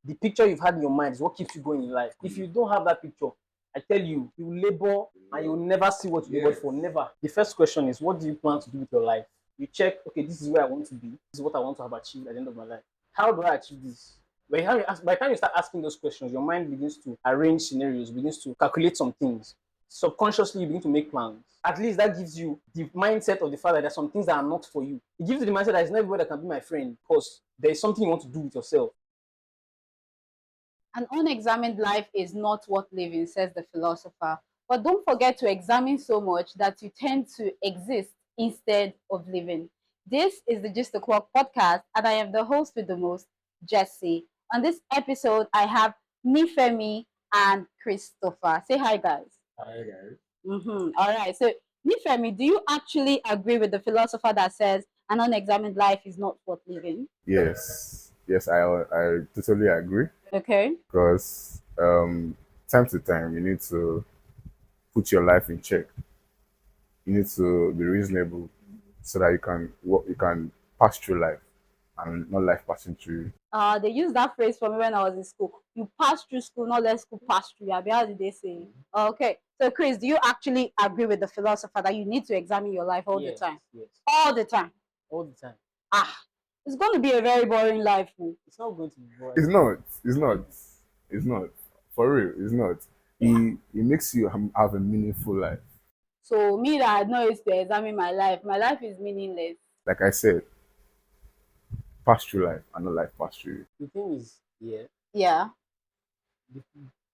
the picture you've had in your mind is what keeps you going in life. If you don't have that picture, I tell you, you will labor and you will never see what you labored for. Never. The first question is, what do you plan to do with your life? You check, okay, this is where I want to be. This is what I want to have achieved at the end of my life. How do I achieve this? By the time you start asking those questions, your mind begins to arrange scenarios, begins to calculate some things. Subconsciously, you begin to make plans. At least that gives you the mindset of the fact that there are some things that are not for you. It gives you the mindset that it's not everybody that can be my friend, because there is something you want to do with yourself. An unexamined life is not worth living, says the philosopher. But don't forget to examine so much that you tend to exist instead of living. This is the Just the Clock podcast, and I am the host with the most, Jessy. On this episode, I have me, Femi, and Christopher. Say hi, guys. Hi, guys. All right. So, me, Femi, do you actually agree with the philosopher that says an unexamined life is not worth living? Yes, I totally agree. Okay. Because time to time you need to put your life in check. You need to be reasonable so that you can pass through life and not life passing through you. They used that phrase for me when I was in school. You pass through school, not let school pass through you. How did they say? Okay. So, Chris, do you actually agree with the philosopher that you need to examine your life all the time? Yes. All the time. All the time. It's going to be a very boring life. It's not going to be boring. It's not. For real, it's not. It makes you have a meaningful life. So, me that know is to examine my life is meaningless. Like I said, pass through life and not life pass through you. The thing is, Yeah. the,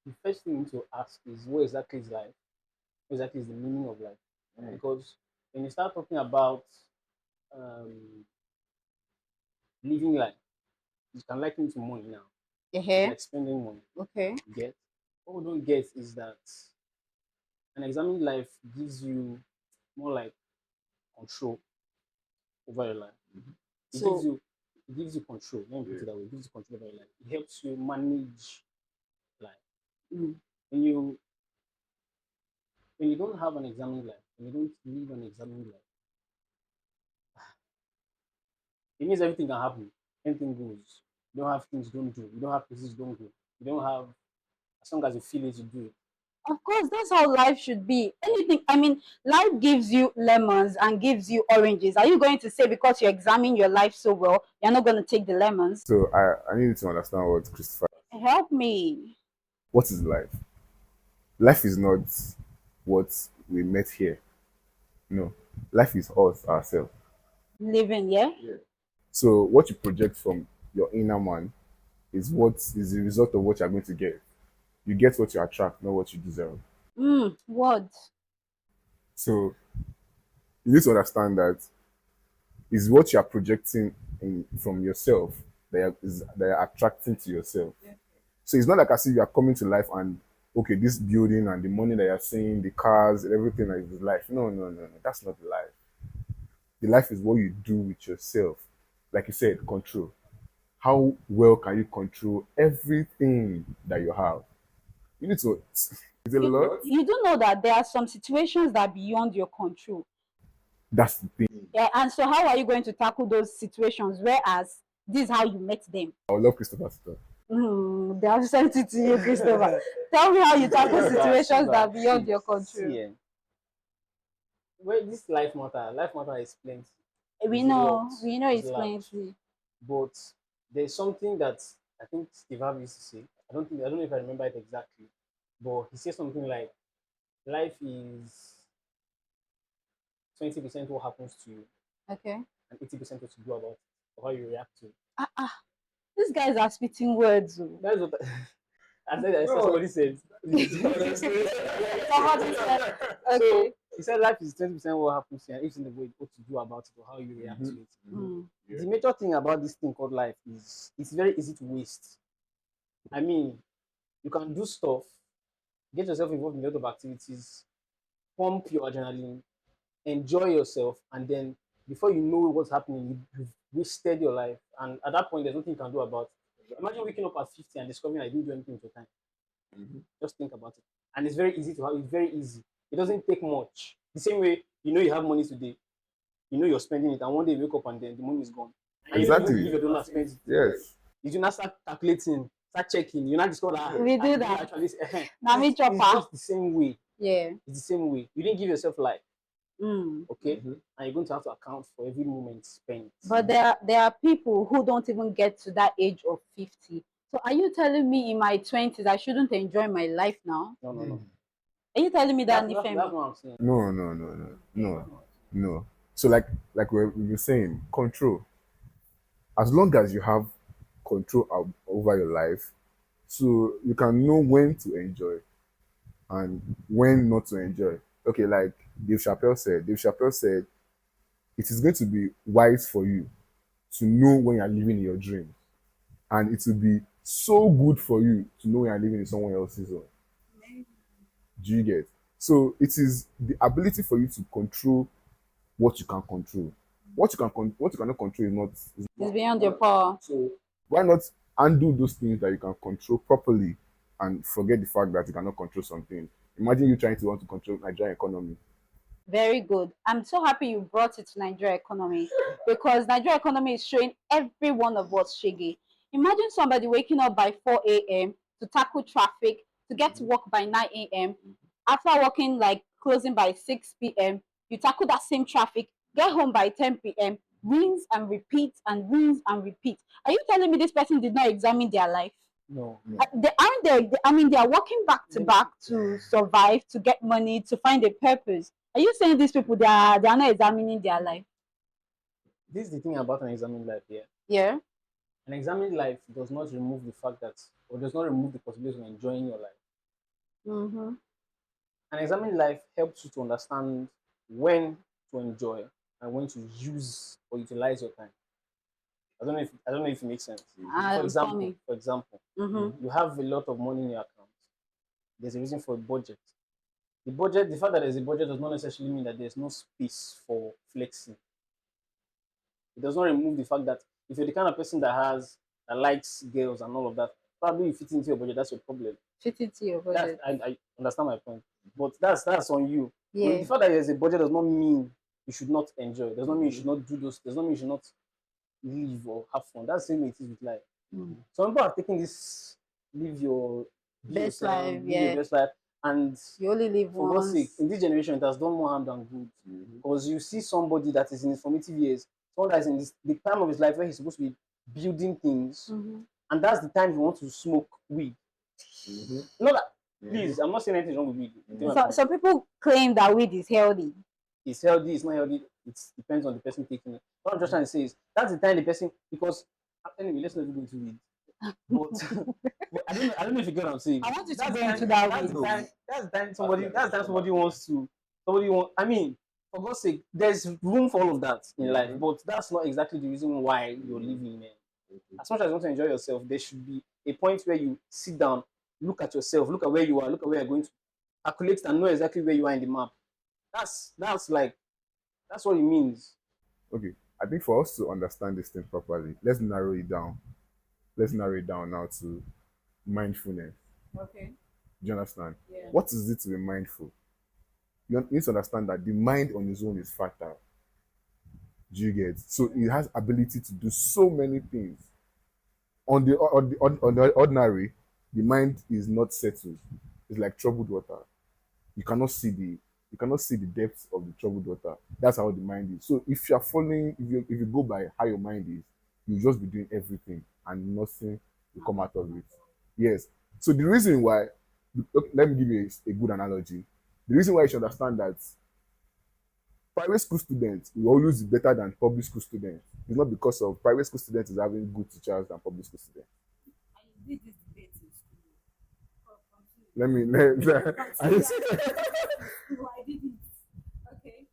the first thing you need to ask is, what exactly is life? What exactly is the meaning of life? Because when you start talking about living life, you can liken it to money now. Like spending money. Okay. Get what we don't get is that an examined life gives you more like control over your life. It gives you control. Let me put it that way. It gives you control over your life. It helps you manage life. When you don't have an examined life, when you don't live an examined life, it means everything can happen. Anything goes. You don't have things, don't do. You don't have places, don't go. You don't have, as long as you feel it, you do it. Of course, that's how life should be. Anything, I mean, life gives you lemons and gives you oranges. Are you going to say because you examine your life so well, you're not going to take the lemons? So I need to understand what Christopher. Help me. What is life? Life is not what we met here. No, life is us ourselves. Living, yeah? So what you project from your inner man is what is the result of what you're going to get. You get what you attract, not what you deserve. What? So you need to understand that is what you are projecting from yourself that you're attracting to yourself. So it's not like as if you are coming to life and okay, this building and the money that you're seeing, the cars, everything that is life. No. That's not the life. The life is what you do with yourself. Like you said, control. How well can you control everything that you have? You need to. It's a lot. You do know that there are some situations that are beyond your control. That's the thing. Yeah, and so how are you going to tackle those situations? Whereas this is how you met them. I would love Christopher to talk. They have sent it to you, Christopher. Tell me how you tackle situations that are beyond your control. Well, this life matter is plenty. We know it's plenty. But there's something that I think Steve Harvey used to say. I don't know if I remember it exactly, but he said something like, life is 20% what happens to you. Okay. And 80% what you do about it, or how you react to it. These guys are spitting words. That's what I said. Somebody said. Somebody said. Okay. So he said life is 20% what happens to you, and 80% what you do about it, or how you react to it. The major thing about this thing called life is it's very easy to waste. I mean, you can do stuff, get yourself involved in a lot of activities, pump your adrenaline, enjoy yourself, and then before you know what's happening, you've wasted your life. And at that point, there's nothing you can do about it. Imagine waking up at 50 and discovering I didn't do anything with your time. Just think about it. And it's very easy to have. It's very easy. It doesn't take much. The same way, you have money today. You're spending it, and one day you wake up and then the money is gone. And exactly. You don't spend it. Yes. You do not start calculating. start checking, you not discover that We do you that. actually Now me it's chopper. just the same way. Yeah. It's the same way. You didn't give yourself life, Mm. okay? And you're going to have to account for every moment spent. But there are people who don't even get to that age of 50. So are you telling me in my 20s I shouldn't enjoy my life now? No. Are you telling me that, That's Nifemi? what I'm saying. No. So like we were saying, control. As long as you have control over your life, so you can know when to enjoy and when not to enjoy. Okay, like Dave Chappelle said, it is going to be wise for you to know when you're living in your dream. And it will be so good for you to know when you're living in someone else's own. Do you get? So it is the ability for you to control what you can control. What you cannot control is not. It's beyond your power. So why not undo those things that you can control properly and forget the fact that you cannot control something? Imagine you trying to want to control Nigerian economy. Very good. I'm so happy you brought it to Nigeria economy because Nigeria economy is showing every one of us shaggy. Imagine somebody waking up by 4 a.m. to tackle traffic, to get to work by 9 a.m. After working like closing by 6 p.m., you tackle that same traffic, get home by 10 p.m., rinse and repeat and rinse and repeat. Are you telling me this person did not examine their life? No. They aren't they? I mean, they are working back to back to survive, to get money, to find a purpose. Are you saying these people they are not examining their life? This is the thing about an examined life here. Yeah. An examined life does not remove the fact that, or does not remove the possibility of enjoying your life. Mm-hmm. An examined life helps you to understand when to enjoy and when to use or utilize your time. I don't know if it makes sense. For example, Mm-hmm. you have a lot of money in your account. There's a reason for a budget. The fact that there's a budget does not necessarily mean that there's no space for flexing. It does not remove the fact that if you're the kind of person that likes girls and all of that, probably you fit into your budget. That's your problem. Fit into your budget. I understand my point, but that's on you. Yeah. The fact that there's a budget does not mean you should not enjoy. It does not mean you should not do those. Does not mean you should not live or have fun. That's the same way it is with life. Some people are taking this live your Best yourself, life, live yeah. your best life, and You only live for God's once. sake, in this generation, it has done more harm than good. Because you see somebody that is in his formative years, someone that is in the time of his life where he's supposed to be building things, and that's the time he wants to smoke weed. Not that, please, I'm not saying anything wrong with weed. Some people claim that weed is healthy. It's healthy, it's not healthy, it depends on the person taking it. What I'm just trying to say is that's the time the person, because anyway, let's not go into weed. But I don't know if you get what I'm saying. I want you to That's go the into time- that that's weed. the time that's the time somebody wants to I mean, for God's sake, there's room for all of that in life, but that's not exactly the reason why you're living there. As much as you want to enjoy yourself, there should be a point where you sit down, look at yourself, look at where you are, look at where you're going to, calculate and know exactly where you are in the map. That's what it means. Okay, I think for us to understand this thing properly, let's narrow it down. Let's narrow it down now to mindfulness. Okay. Do you understand? Yeah. What is it to be mindful? You need to understand that the mind on its own is fertile. Do you get? So it has ability to do so many things. On the ordinary, the mind is not settled. It's like troubled water. You cannot see the depths of the troubled water. That's how the mind is. So if if you go by how your mind is, you'll just be doing everything and nothing will come out of it. Yes. So the reason why, let me give you a good analogy. The reason why you should understand that private school students will always be better than public school students. It's not because of private school students is having good teachers than public school students.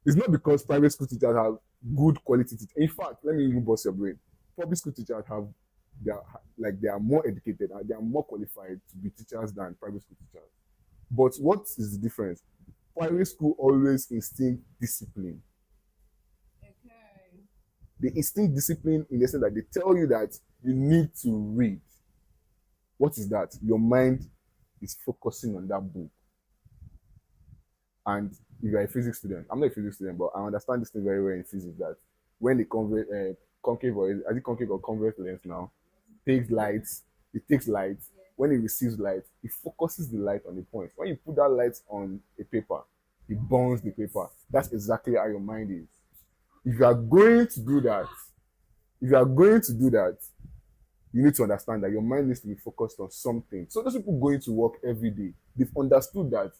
It's not because private school teachers have good quality teachers. In fact, let me even bust your brain. Public school teachers they are more educated and they are more qualified to be teachers than private school teachers. But what is the difference? Private school always instinct discipline. Okay. They instinct discipline in the sense that they tell you that you need to read. What is that? Your mind is focusing on that book. And if you're a physics student, I'm not a physics student, but I understand this thing very well in physics that when the concave or convex lens now takes light it takes light. When it receives light, it focuses the light on the point. When you put that light on a paper, it burns the paper. That's exactly how your mind is. If you are going to do that, you need to understand that your mind needs to be focused on something. So those people going to work every day, they've understood that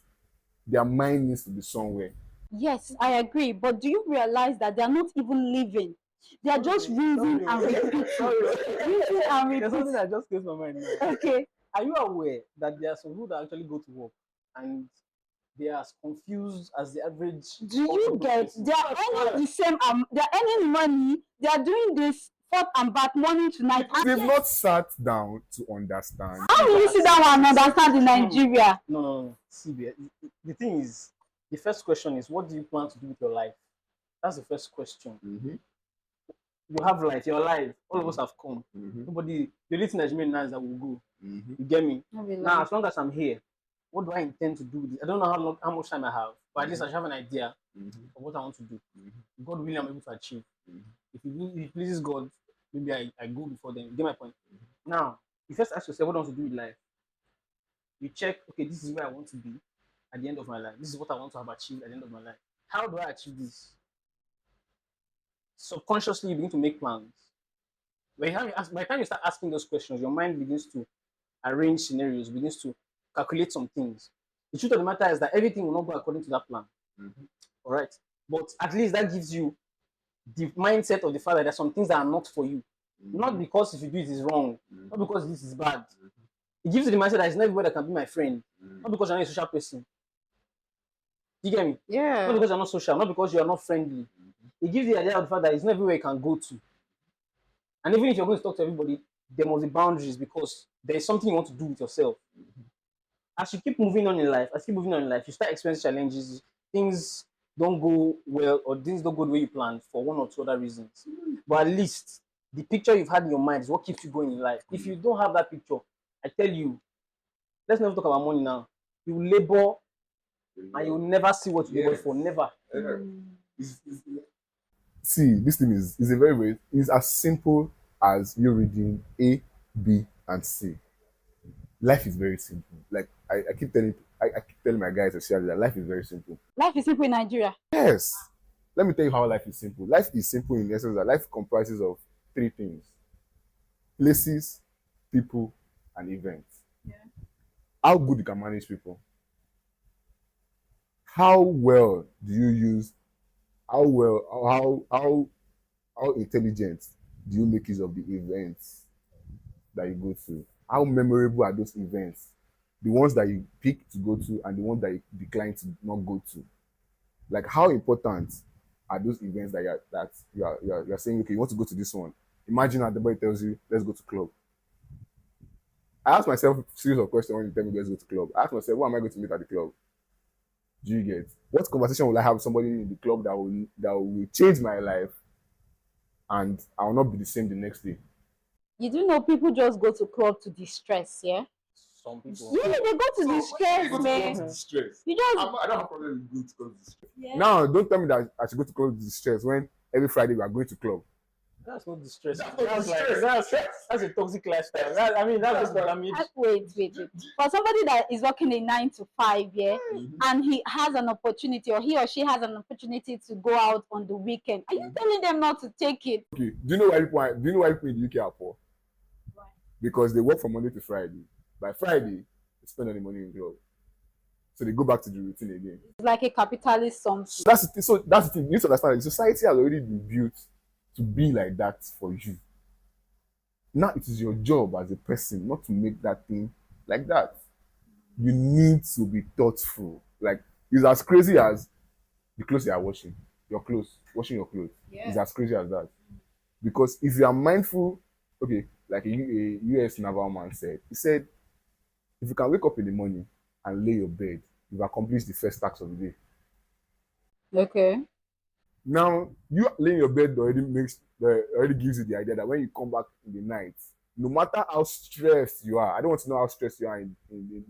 their mind needs to be somewhere. Yes, I agree. But do you realize that they are not even living? They are just reading and repeating. Reading and There's something repeating. that just came to my mind now. Okay. Are you aware that there are some people that actually go to work and they are as confused as the average? Do you get? They are earning the same. They are earning money. They are doing this forth and back, morning to night. They've not sat down to understand. How will you sit down and understand in Nigeria? No. See, the thing is, the first question is, what do you plan to do with your life? That's the first question. Mm-hmm. You have life, you're alive. All of us have come. Mm-hmm. Nobody, the only thing that remains now is that we'll go. Mm-hmm. You get me? No, we Now, love. as long as I'm here, what do I intend to do with it? I don't know how much time I have, but at least I should have an idea of what I want to do. God willing, I'm able to achieve. If it pleases God, maybe I go before then. You get my point? Now, you first ask yourself, what do I want to do with life? You check, okay, this is where I want to be at the end of my life. This is what I want to have achieved at the end of my life. How do I achieve this? Subconsciously, you begin to make plans. By the time you start asking those questions, your mind begins to arrange scenarios, begins to calculate some things. The truth of the matter is that everything will not go according to that plan. All right. But at least that gives you the mindset of the fact that there are some things that are not for you. Not because if you do it is wrong, not because this is bad. It gives you the mindset that it's not everybody that can be my friend. Not because you're not a social person. Do you get me? Yeah. Not because you're not social, not because you're not friendly. It gives you the idea of the fact that it's not everywhere you can go to. And even if you're going to talk to everybody, there must be boundaries because there is something you want to do with yourself. As you keep moving on in life, you start experiencing challenges. Things don't go well or things don't go the way you planned for one or two other reasons. But at least the picture you've had in your mind is what keeps you going in life. If you don't have that picture, I tell you, let's never talk about money now. You will labor and you will never see what you work for. Never. See, this thing is it's as simple as you reading A, B, and C. Life is very simple. Like I keep telling my guys especially that life is very simple. Life is simple in Nigeria. Yes. Let me tell you how life is simple. Life is simple in the essence that life comprises of three things: places, people, and events. Yeah. How good you can manage people. How well do you use? How intelligent do you make use of the events that you go to? How memorable are those events? The ones that you pick to go to and the ones that you decline to not go to. Like, how important are those events that you're saying, okay, you want to go to this one? Imagine that the boy tells you, let's go to club. I ask myself a series of questions when you tell me let's go to club. I ask myself, what am I going to meet at the club? Do you get? What conversation will I have with somebody in the club that will change my life and I will not be the same the next day? You do know people just go to club to distress, yeah? Some people. Yeah, they go to distress, man. You just I don't have problem with going to distress. Yeah. Now, don't tell me that I should go to club to distress when every Friday we are going to club. That's not distress. That's a toxic lifestyle. That's damage. Wait. For somebody that is working a 9 to 5, yeah, and he has an opportunity, or he or she has an opportunity to go out on the weekend, are you telling them not to take it? Okay. Do you know why people in the UK are poor? Why? Because they work from Monday to Friday. By Friday, they spend all the money in club. So they go back to the routine again. It's like a capitalist something. That's the thing. You need to understand that society has already been built to be like that for you. Now it is your job as a person not to make that thing like that. You need to be thoughtful. Like, it's as crazy as the clothes you are washing. Washing your clothes. Yeah. It's as crazy as that. Because if you are mindful, okay, like a US naval man said, he said, if you can wake up in the morning and lay your bed, you've accomplished the first task of the day. Okay. Now, you laying your bed already gives you the idea that when you come back in the night, no matter how stressed you are, I don't want to know how stressed you are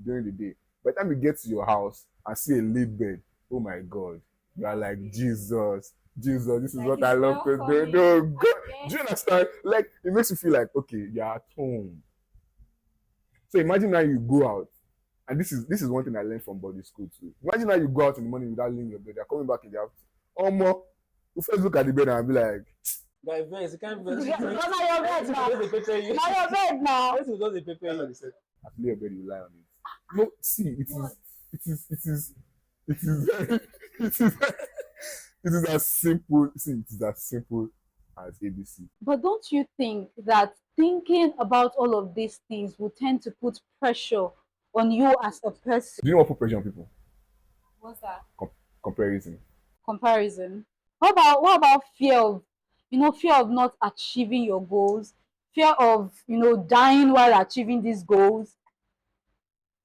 during the day. By the time you get to your house and see a laid bed, oh my God, you are like, Jesus, this is like what I love to do. No, God. Do you understand? Like, it makes you feel like, okay, you're at home. So imagine now you go out, and this is one thing I learned from body school too. Imagine now you go out in the morning without leaving your bed, you're coming back in the afternoon. Oh more, you first look at the bed and be like, Guy, vex, you can't vex. Because now your bed now. Just dey pepper you. Now your bed now. This is just dey pepper you. after your bed you lie on it. No, see, it is as simple. See, it is as simple as ABC. But don't you think that thinking about all of these things will tend to put pressure on you as a person? Do you know what put pressure on people? What's that? Comparison. Comparison. What about fear of, fear of not achieving your goals, fear of, dying while achieving these goals?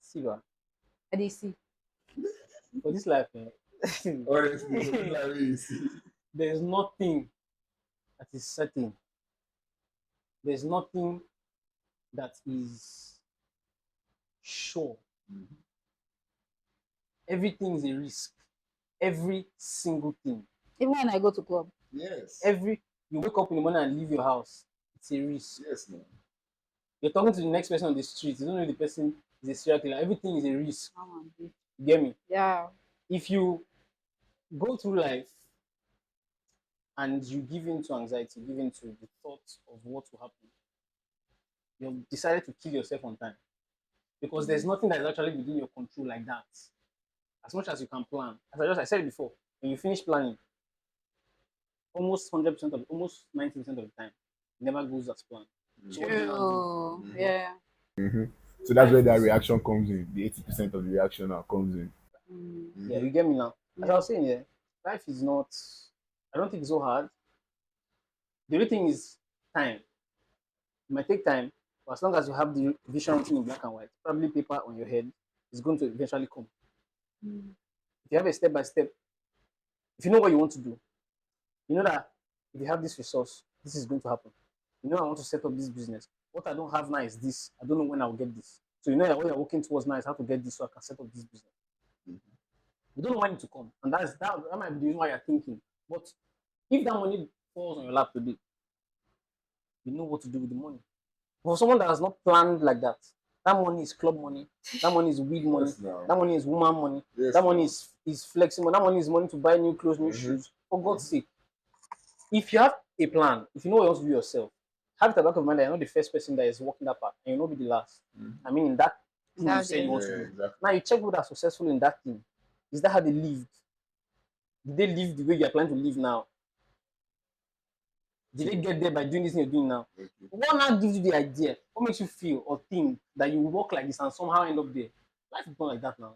See what? I dey see. For this life, Honestly, there is nothing that is certain. There's nothing that is sure. Everything is a risk. Every single thing. Even when I go to club. yes. You wake up in the morning and leave your house. It's a risk. Yes, man. You're talking to the next person on the street. You don't know if the person is a serial killer. Everything is a risk. Yeah. You get me? Yeah. If you go through life and you give in to anxiety, give in to the thoughts of what will happen, you've decided to kill yourself on time. Because there's nothing that is actually within your control like that. As much as you can plan. As I said it before, when you finish planning, almost 100% of almost 90% of the time, it never goes as planned. So what do you now do? Yeah. So that's where that reaction comes in. The 80% of the reaction now comes in. Yeah, you get me now. As I was saying, yeah, life is not, I don't think it's so hard. The only thing is time. It might take time, but as long as you have the vision written in black and white, probably paper on your head, it's going to eventually come. If you have a step by step, if you know what you want to do, you know that if you have this resource, this is going to happen. You know, I want to set up this business. What I don't have now is this. I don't know when I'll get this. So you know that what you're working towards now is how to get this so I can set up this business. You don't know when it to come, and that might be the reason why you're thinking. But if that money falls on your lap today, you know what to do with the money. For someone that has not planned like that, that money is club money, that money is weed money, that money is woman money, that money is flexible, that money is money to buy new clothes, new shoes. For God's sake, if you have a plan, if you know what you want to do yourself, have it at the back of mind that you're not the first person that is walking that path, and you'll not be the last. I mean, in that thing you say you want to do. Exactly. Now you check people that are successful in that thing. Is that how they lived? Did they live the way you are planning to live now? Did they get there by doing this thing you're doing now? What now gives you the idea? What makes you feel or think that you walk like this and somehow end up there? Life is not like that now.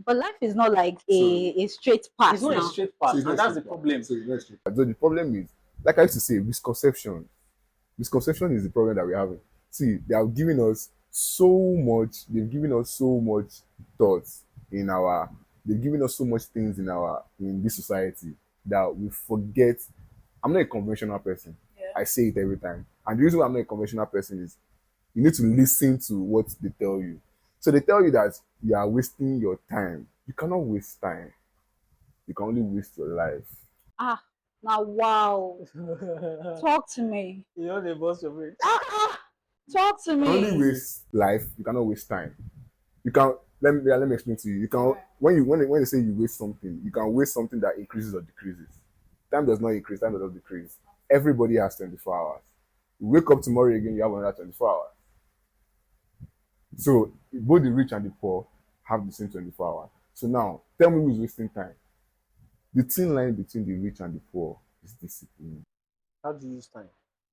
But life is not like a straight path. It's not now. a straight path, So it's and not that's the straight path. problem. So it's not straight path. So the problem is, like I used to say, misconception. Misconception is the problem that we're having. See, they have given us so much, they've given us so much thoughts they've given us so much things in this society that we forget. I'm not a conventional person. Yeah. I say it every time. And the reason why I'm not a conventional person is you need to listen to what they tell you. So they tell you that you are wasting your time. You cannot waste time. You can only waste your life. Now wow. Talk to me. You know, they bust your brain. Talk to You can only me. waste life. You cannot waste time. You can let me explain to you. You can when they say you waste something, you can waste something that increases or decreases. Time does not increase. Time does not decrease. Everybody has 24 hours. You wake up tomorrow again, you have another 24 hours. So both the rich and the poor have the same 24 hours. So now, tell me who's wasting time. The thin line between the rich and the poor is discipline. How do you use time?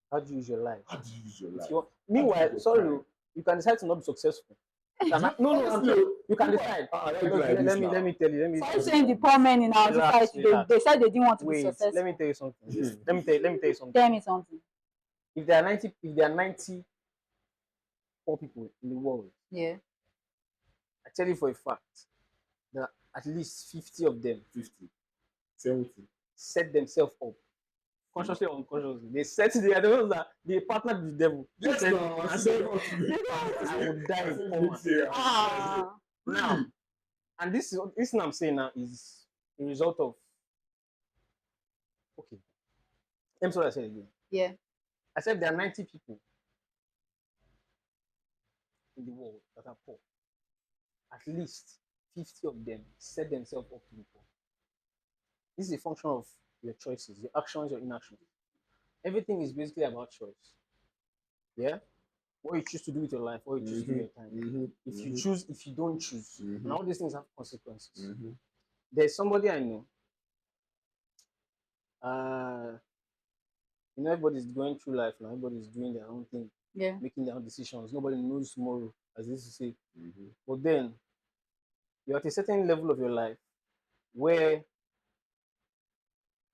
How do you use your life? How do you use your life? Meanwhile, sorry, you can decide to not be successful. No, I'm telling you, you can decide. Let me tell you. So you're saying the poor men in our society, they said they didn't want to be Wait, successful. let me tell you something. Let me tell you something. Tell me something. If there are 90 poor people in the world, Yeah. I tell you for a fact that at least 50 of them 50, 70. set themselves up. Consciously or unconsciously, they set the other ones that they partnered with the devil. Yes, Said, no, I said, I would die in coma. Now, and this thing I'm saying now is a result of okay. Let me see what I said again. Yeah. I said there are 90 people. in the world that are poor, at least 50 of them set themselves up to be poor. This is a function of your choices, your actions, your inactions. Everything is basically about choice. Yeah? What you choose to do with your life, what you choose to do with your time. If you choose, if you don't choose, and all these things have consequences. There's somebody I know. Everybody's going through life now. Everybody's doing their own thing, making their own decisions. Nobody knows tomorrow, as they used to say. But then you're at a certain level of your life where you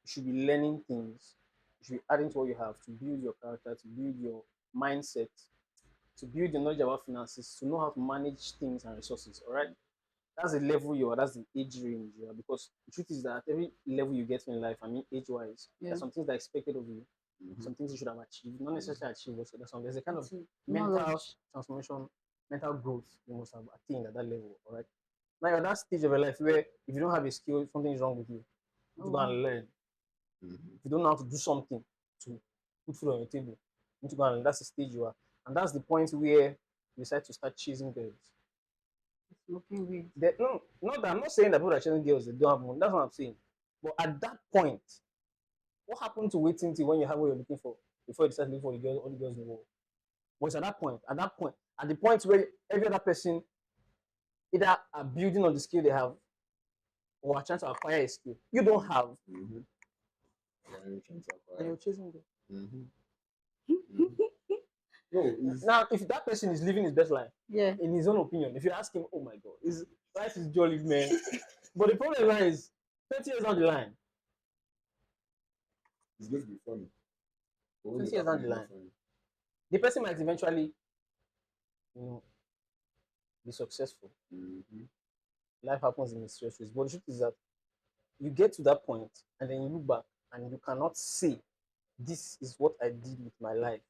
should be learning things. You should be adding to what you have to build your character, to build your mindset, to build your knowledge about finances, to know how to manage things and resources. All right, that's the level you are. That's the age range you are. Because the truth is that every level you get in life, I mean, age-wise, there's some things that are expected of you. Some things you should have achieved, not necessarily achieved. Also, there's a kind of mental transformation, mental growth you must have attained at that level. All right. Now you're at that stage of your life where if you don't have a skill, something is wrong with you. You need to go and learn. If you don't know how to do something to put food on your table, you need to go and learn. That's the stage you are. And that's the point where you decide to start chasing girls. Smoking weed. No, not that I'm not saying that people are chasing girls, they don't have money. That's what I'm saying. But at that point, what happened to waiting till when you have what you're looking for before you decide to look for the girls, all the girls in the world? But it's at the point where every other person either are building on the skill they have or are trying to acquire a skill you don't have. And you're chasing them. No, now if that person is living his best life, in his own opinion, if you ask him, oh my god, his life is jolly, man. But the problem is 30 years down the line, it's going to be funny. 20 years down the line, the person might eventually, be successful. Life happens in mysterious ways. But the truth is that you get to that point and then you look back and you cannot say, this is what I did with my life.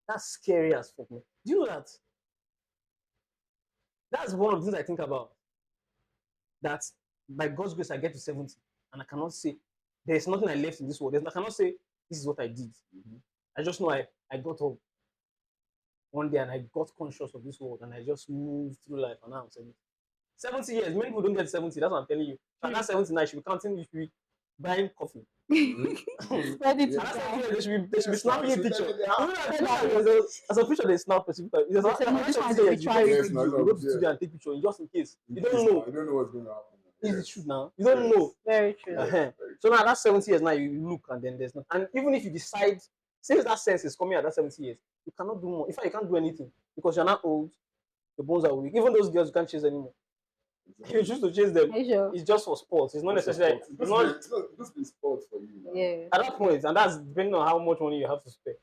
That's scary as fuck, man. Do you know that? That's one of the things I think about. That by God's grace, I get to 70 and I cannot say, there's nothing I left in this world. I cannot say, this is what I did. I just know I got up one day and I got conscious of this world and I just moved through life and now I'm 70 years. Many people don't get 70. That's what I'm telling you. And that's 79. You should be counting. You should be buying coffee. Ready to buy. They should be snapping a picture. As a picture, they snap. This one is a picture. You go to the studio and take picture just in case. You don't know. You don't know what's going to happen. It's the truth now. You don't know. Very true. So now that's 70 years. Now you look and then there's not. And even if you decide, since that sense is coming at that 70 years, you cannot do more. In fact, you can't do anything because you're not old. Your bones are weak. Even those girls you can't chase anymore. Exactly. You choose to chase them. Sure? It's just for sports. It's not necessarily. It's not be sports for you. Now. Yeah. At that point, and that's depending on how much money you have to spend.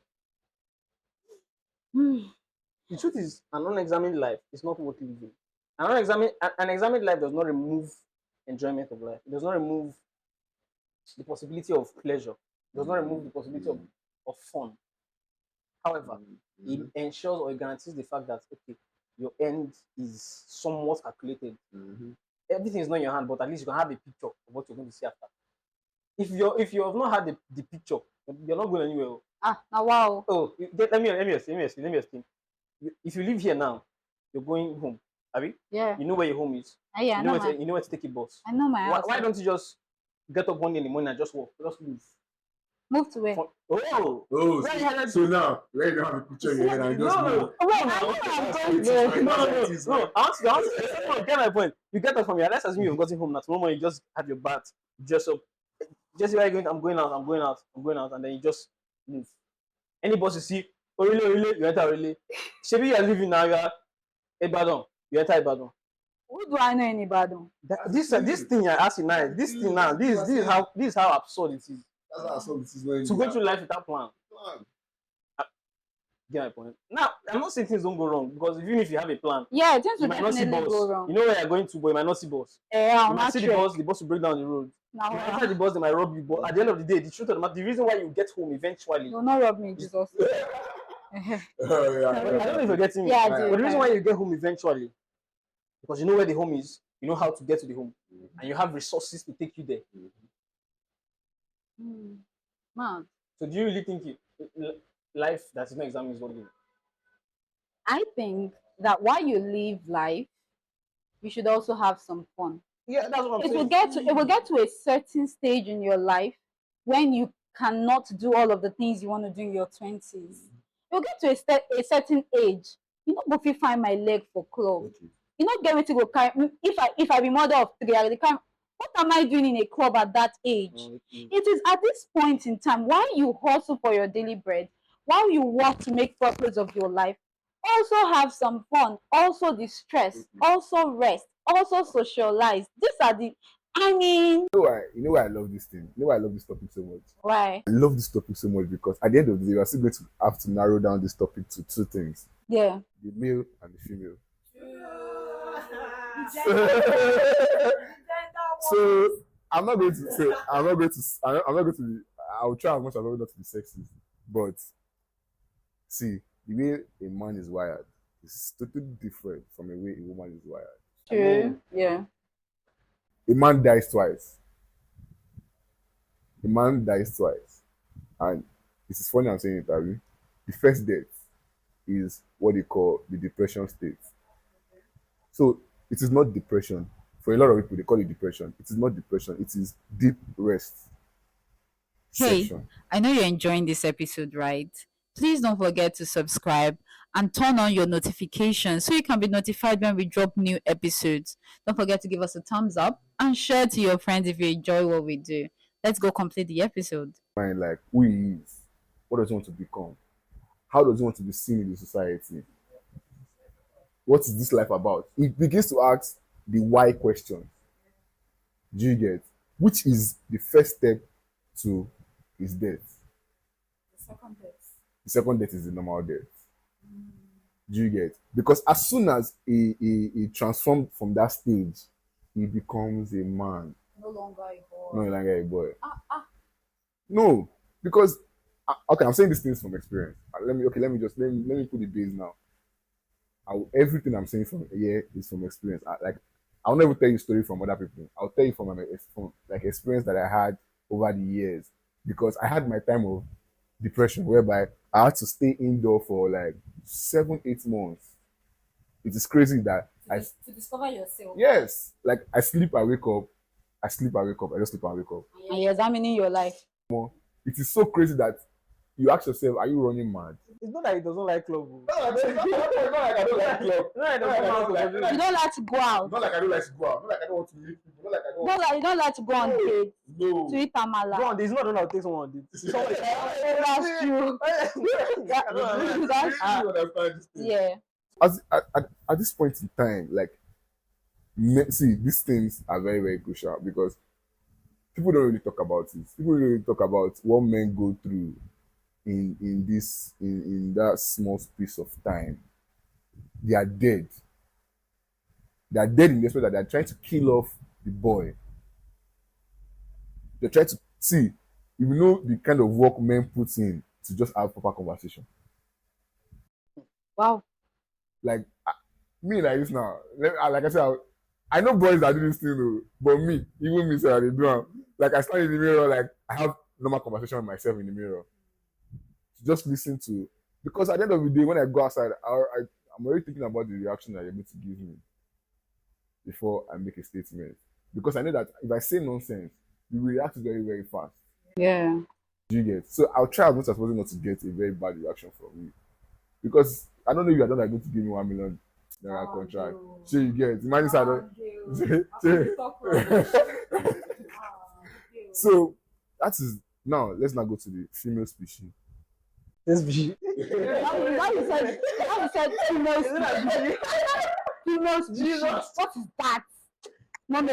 The truth is, an unexamined life is not worth living. An examined life does not remove enjoyment of life. It does not remove the possibility of pleasure. It does not remove the possibility of fun. However, it ensures or it guarantees the fact that okay, your end is somewhat calculated. Everything is not in your hand, but at least you can have a picture of what you're going to see after. If you have not had the picture, you're not going anywhere. Now wow. Oh, let me explain. If you live here now, you're going home. Abi? Yeah. You know where your home is. Yeah, you know where to take a bus. I know my house. Why don't you just get up one day in the morning and just walk? Just move. Move to where? So now, where you have a picture in your head and just move. No. I want to get my point. You get up from here. Let's assume you've gotten home now. Tomorrow morning, you just have your bath, dress up. Jessy, where are you going? I'm going out, and then you just move. Any bus you see, really, you enter really. Maybe you are leaving now, you are Ibadan. You enter Ibadan. Who do I know in Ibadan? This thing I ask you now, this is how absurd it is. That's how absurd it is when to go through life without plan. Get my point. Now, I'm not saying things don't go wrong because even if you have a plan, things will definitely go wrong. You know where you're going to, but you might not see bus. You might see the bus will break down the road. You might enter the bus, they might rob you. But at the end of the day, the truth of the matter, the reason why you get home eventually. You'll not rob me, Jesus. I don't know if you're getting me. But the reason why you get home eventually, because you know where the home is, you know how to get to the home, and you have resources to take you there. Man. So do you really think life that is not examined is what you? I think that while you live life, you should also have some fun. Yeah, that's what I'm It will saying. get to a certain stage in your life when you cannot do all of the things you want to do in your 20s. You'll get to a certain age. You know, if you find my leg for club, you know, get me to go carry. If I be mother of three, I will carry. What am I doing in a club at that age? It is at this point in time, while you hustle for your daily bread, while you work to make purpose of your life, also have some fun, also distress, also rest, also socialize. These are the, I mean, You know why I love this thing? You know why I love this topic so much? why? I love this topic so much because at the end of the day, we're still going to have to narrow down this topic to two things: Yeah. the male and the female. So I'm not going to say I'm not going to be, I'll try as much as possible not to be sexist, but see, the way a man is wired is totally different from the way a woman is wired. True. Yeah. A man dies twice. A man dies twice. And it is funny I'm saying it, Abby. The first death is what they call the depression state. So it is not depression. For a lot of people, they call it depression. It is not depression. It is deep rest. Hey, Section. I know you're enjoying this episode, right? Please don't forget to subscribe and turn on your notifications so you can be notified when we drop new episodes. Don't forget to give us a thumbs up and share to your friends if you enjoy what we do. Let's go complete the episode. Mind like who he is, what does he want to become, how does he want to be seen in the society, what is this life about? He begins to ask the why question. Do you get? Which is the first step to his death. The second death is the normal death. Do you get? Because as soon as he transformed from that stage, he becomes a man. No longer a boy. No longer a boy. No, because okay, I'm saying these things from experience. Let me put the base now. Everything I'm saying from here is from experience. I'll never tell you a story from other people. I'll tell you from experience that I had over the years, because I had my time of depression whereby I had to stay indoor for like 7-8 months. It is crazy that to discover yourself. Yes, like I sleep, I wake up, I sleep, I wake up, I just sleep and wake up. And you're examining your life. It is so crazy that you ask yourself, are you running mad? It's not that he doesn't like club. No, it's not like I don't like club. You don't like to go out. Not like I don't like to go out. Not like I don't want to meet people. Not like I don't. You don't like to go on dates. No. To eat amala. Go on, there's not one take someone on date. That's true. That's true. Yeah. At this point in time, like, see, these things are very, very crucial because people don't really talk about it. People don't really talk about what men go through in that small space of time. They are dead. They are dead in the sense that they are trying to kill off the boy. They're trying to see, you know, the kind of work men put in to just have proper conversation. Wow. Like me like this now. Like I said, I know boys that do this thing though, but even me, so I do them. Like I stand in the mirror, like I have normal conversation with myself in the mirror. Just listen to, because at the end of the day, when I go outside, I'm already thinking about the reaction that you're going to give me before I make a statement. Because I know that if I say nonsense, you will react very, very fast. Yeah. Do you get? So I'll try as much as possible not to get a very bad reaction from you. Because I don't know if you're not going to give me $1 million contract. So you get, imagine I don't. So that is, now let's not go to the female species. This be. Now you said female species. Female species. What is that? No, you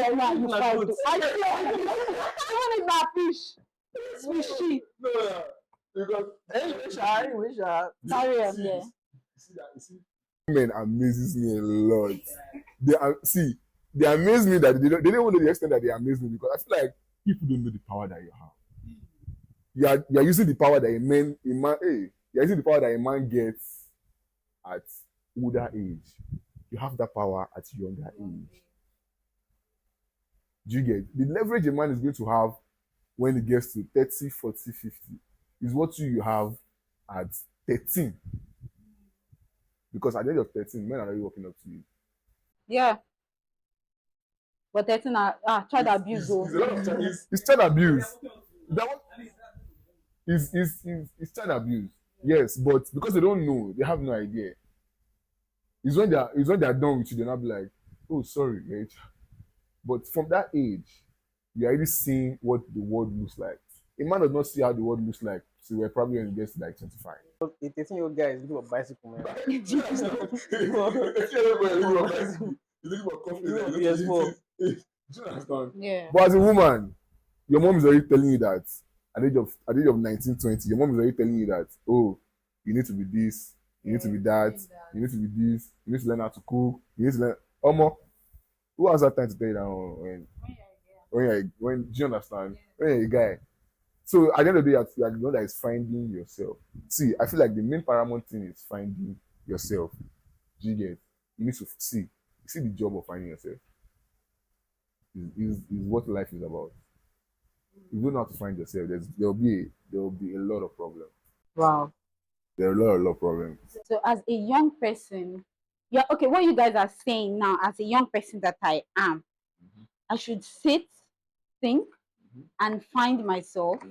fight. Even if that fish. Fishy. No, because Carry on there. Men amazes me a lot. They amaze me that they don't even know the extent that they amaze me, because I feel like people don't know the power that you have. You are using the power that you're using the power that a man gets at older age. You have that power at younger age. Do you get? The leverage a man is going to have when he gets to 30, 40, 50 is what you have at 13. Because at the age of 13, men are already walking up to you. Yeah. But 13 child abuse. It's child abuse. That one is child abuse. Yes, but because they don't know, they have no idea. It's when they are done with you, they're not be like, oh sorry, mate. But from that age, you're already seeing what the world looks like. A man does not see how the world looks like, so we're probably when he gets to like 25. A 13-year-old guy is looking for bicycle, man. He's looking for confidence. PS4. Do you understand? Yeah. But as a woman, your mom is already telling you that at the age of 19, 20, your mom is already telling you that, oh, you need to be this, you need to be that, you need to be this, you need to learn how to cook, you need to learn. Who has that time to tell you that when do you understand? When you're a guy. So at the end of the day, you are the one that is finding yourself. See, I feel like the main paramount thing is finding yourself. Do you get? You need to see the job of finding yourself. Is what life is about. If you don't know how to find yourself, there will be a lot of problems. Wow. There are a lot of problems. So as a young person, yeah, okay, what you guys are saying now, as a young person that I am, I should sit, think, and find myself,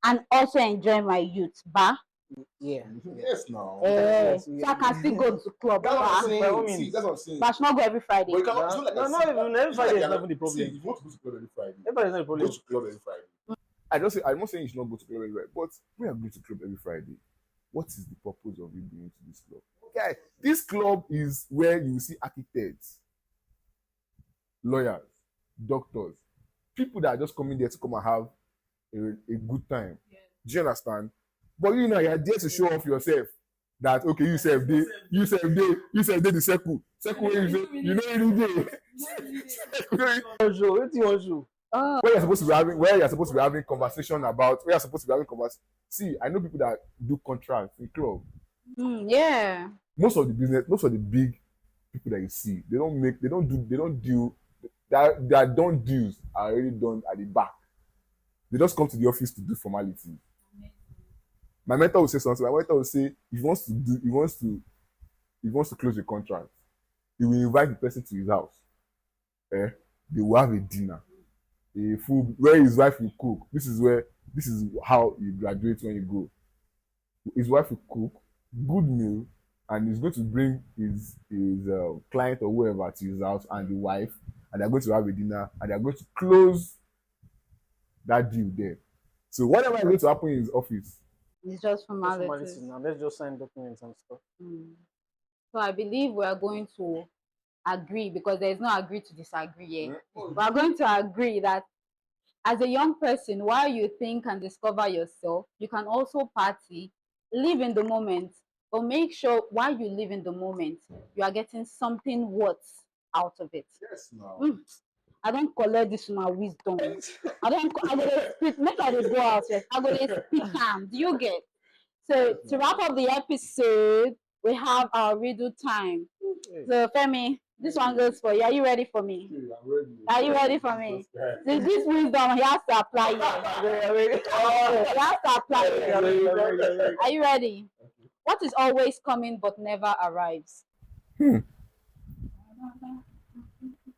and also enjoy my youth. Yeah. Yes, now. So I can still go to club. That's what I'm saying. But I should not go every Friday. But you cannot, No, even every Friday is not even the problem. See, if you want to go to club every Friday, Everybody's not the problem. go to club every Friday. I'm not saying you should not go to club every Friday, but when you're going to club every Friday, what is the purpose of you going to this club? Okay, this club is where you will see architects, lawyers, doctors, people that are just coming there to come and have a good time. Do you understand? But you know, you're there to show off yourself. That okay, you say the circle. You know any day. What do you want to? Where you're supposed to be having conversation about See, I know people that do contracts in club. Yeah. Most of the big people that you see, they don't deal. Their done deals are already done at the back. They just come to the office to do formality. My mentor will say something. My mentor will say, if he wants to close a contract, he will invite the person to his house. They will have a dinner, a food where his wife will cook. This is how you graduate when you go. His wife will cook, good meal, and he's going to bring his client or whoever to his house and the wife, and they're going to have a dinner, and they're going to close that deal there. So whatever is going to happen in his office, it's just formalities. Now let's just sign documents and stuff. So I believe we are going to agree, because there is no agree to disagree here. We are going to agree that as a young person, while you think and discover yourself, you can also party, live in the moment, but make sure while you live in the moment, you are getting something worth out of it. yes, now. I don't collect this from my wisdom. I go speak, make I go out. I go speak calm. Do you get? So to wrap up the episode, we have our riddle time. So Femi, this one goes for you. Are you ready for me? I'm ready. Are you ready for me? This wisdom, he has to apply it. He has to apply it. Are you ready? What is always coming but never arrives?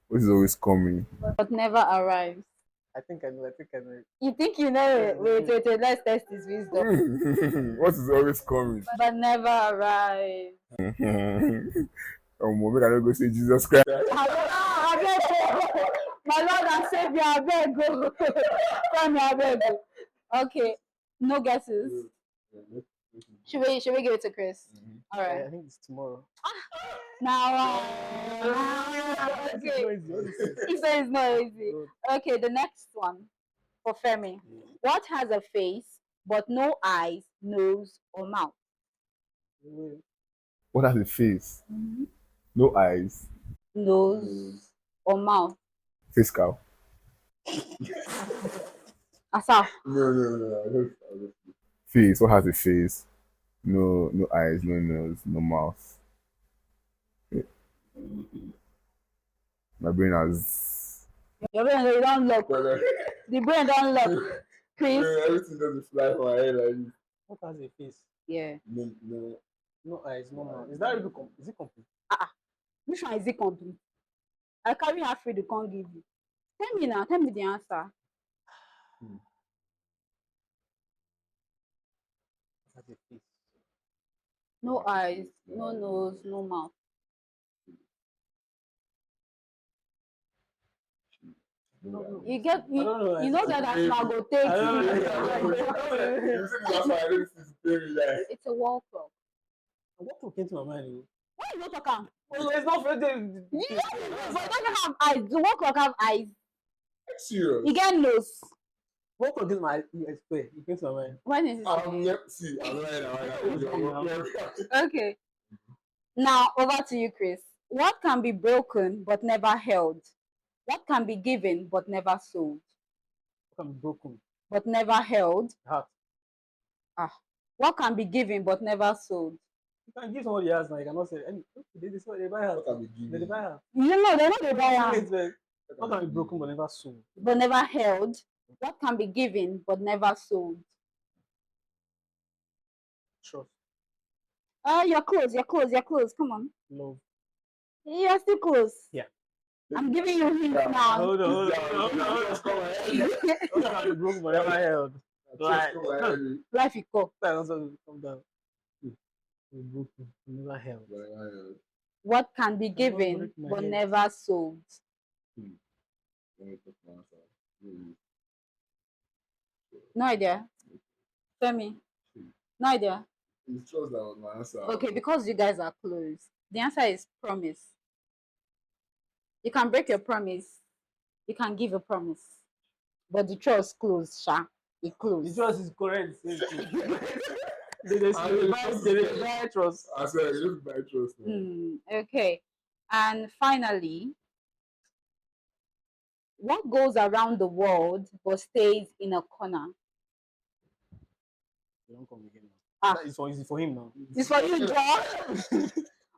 What is always coming but never arrives? I think I know. You think you know it? Wait, let's test his wisdom. What is always coming but never arrives? Moment I don't go say Jesus Christ. My Lord and Savior, I beg go. From I beg go. Okay, no guesses. Should we give it to Chris? All right. I think it's tomorrow. Now, okay. He says it's not easy. Okay, the next one for Femi. What has a face but no eyes, nose, or mouth? What has a face? No eyes. Nose or mouth? Face cow. Asa. No. Face. What has a face? No eyes, no nose, no mouth. My brain has. Your brain don't look. The brain don't look. Chris. Everything doesn't fly from my head like this. What has a face? Yeah. No. No eyes, no mouth. Is that really is it complete? Which one is it complete? I carry her free to come give you. Tell me now, tell me the answer. That's a face. No eyes, no nose, no mouth. You get I don't know. you know that that's not go take I don't know. You said the last one, I didn't see the baby like. it's a wall clock. What came to my mind? Why you not talking? Well, it's not for them. You know, but it doesn't have eyes. The wall clock have eyes. Serious. You get nose. What came to my explain? It came to my mind. When is it? Yep, see, I'm right. Okay. Now over to you, Chris. What can be broken but never held? What can be given but never sold? What can be broken? But never held. Heart. What can be given but never sold? You can give somebody else now. You cannot say any. They buy heart. What can be given? They buy heart. You know they know they buy am. What can be broken but never sold? But never held. What can be given but never sold? Trust. You're close, you're close, you're close. Come on. Love. You're still close. Yeah. I'm giving you hints now. Hold on. What can be broken but never held? Life is cool. Come down. Broken, never held. What can be given but never sold? No idea. Femi. No idea. It's trust that was my answer. Okay, because you guys are close. The answer is promise. You can break your promise. You can give a promise. But the trust closed, Sha. It closed. The trust is correct. They buy trust. I said, you just buy trust. Okay. And finally, what goes around the world but stays in a corner? Don't come again now. It's so easy for him now. It's for you, John.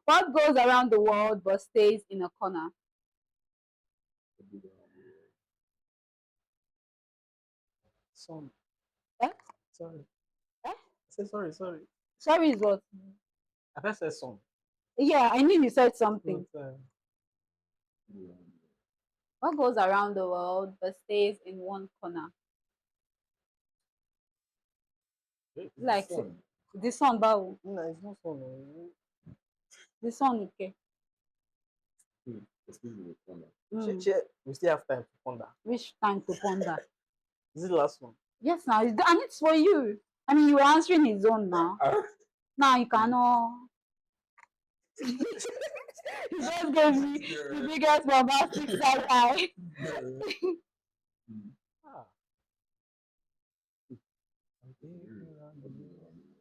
What goes around the world but stays in a corner? Son. Eh? Sorry. Eh? I said sorry. Sorry is what? I first said son. Yeah, I knew you said something. But, What goes around the world but stays in one corner? Like the sun, Bao. no, it's not son. The sun, okay. We still have time to ponder. Which time to ponder? This is the last one. Yes, now and it's for you. I mean, you were answering his own now. Now you cannot. He just gave me the biggest bombastic side eye.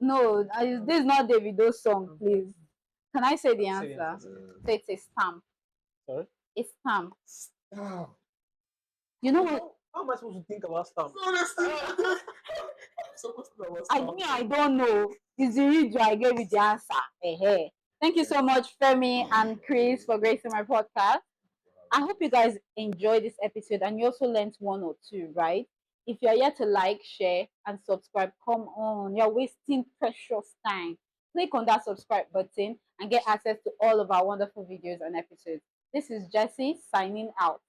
No, this is not Davido's song, please. Can I say the answer? So it's a stamp. Sorry? A stamp. Stamp. You know what? How am I supposed to think about stamp? I don't know. It's the reason I gave you the answer. Thank you so much, Femi and Chris, for gracing my podcast. I hope you guys enjoyed this episode and you also learned one or two, right? If you're yet to like, share, and subscribe, come on. You're wasting precious time. Click on that subscribe button and get access to all of our wonderful videos and episodes. This is Jessy signing out.